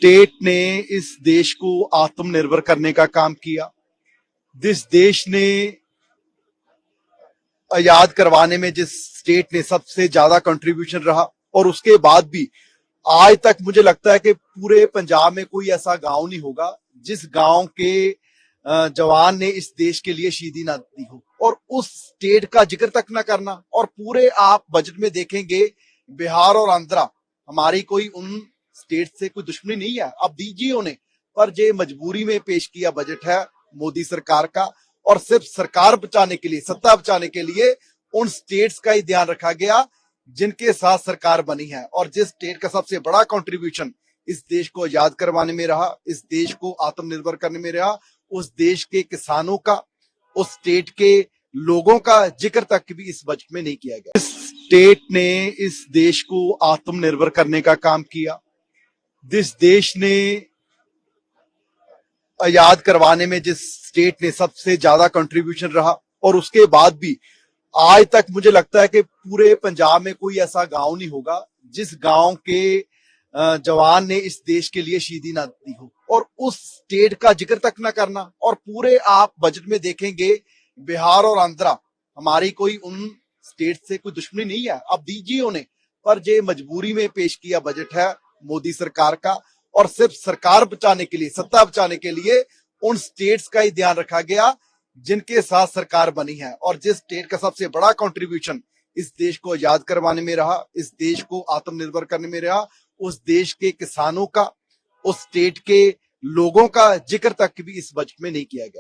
State ने इस देश को आत्मनिर्भर करने का काम किया। जिस देश ने आजाद करवाने में जिस स्टेट ने सबसे ज्यादा कंट्रीब्यूशन रहा, और उसके बाद भी आज तक मुझे लगता है कि पूरे पंजाब में कोई ऐसा गांव नहीं होगा जिस गांव के जवान ने इस देश के लिए शहीदी ना दी हो, और उस स्टेट का जिक्र तक ना करना। और पूरे आप बजट में देखेंगे बिहार और आंध्रा, हमारी कोई उन स्टेट से कोई दुश्मनी नहीं है, अब दीजिए उन्हें, पर ये मजबूरी में पेश किया बजट है मोदी सरकार का, और सिर्फ सरकार बचाने के लिए, सत्ता बचाने के लिए उन स्टेट्स का ही ध्यान रखा गया जिनके साथ सरकार बनी है। और जिस स्टेट का सबसे बड़ा कंट्रीब्यूशन इस देश को आजाद करवाने में रहा, इस देश को आत्मनिर्भर करने में रहा, उस देश के किसानों का, उस स्टेट के लोगों का जिक्र तक भी इस बजट में नहीं किया गया। इस स्टेट ने इस देश को आत्मनिर्भर करने का काम किया। जिस देश ने आजाद करवाने में जिस स्टेट ने सबसे ज्यादा कंट्रीब्यूशन रहा, और उसके बाद भी आज तक मुझे लगता है कि पूरे पंजाब में कोई ऐसा गांव नहीं होगा जिस गांव के जवान ने इस देश के लिए शहीदी ना दी हो, और उस स्टेट का जिक्र तक ना करना। और पूरे आप बजट में देखेंगे बिहार और आंध्रा, हमारी कोई उन स्टेट से कोई दुश्मनी नहीं है, अब दीजिए उन्हें, पर ये मजबूरी में पेश किया बजट है मोदी सरकार का, और सिर्फ सरकार बचाने के लिए, सत्ता बचाने के लिए उन स्टेट्स का ही ध्यान रखा गया जिनके साथ सरकार बनी है। और जिस स्टेट का सबसे बड़ा कंट्रीब्यूशन इस देश को आजाद करवाने में रहा, इस देश को आत्मनिर्भर करने में रहा, उस देश के किसानों का, उस स्टेट के लोगों का जिक्र तक भी इस बजट में नहीं किया गया।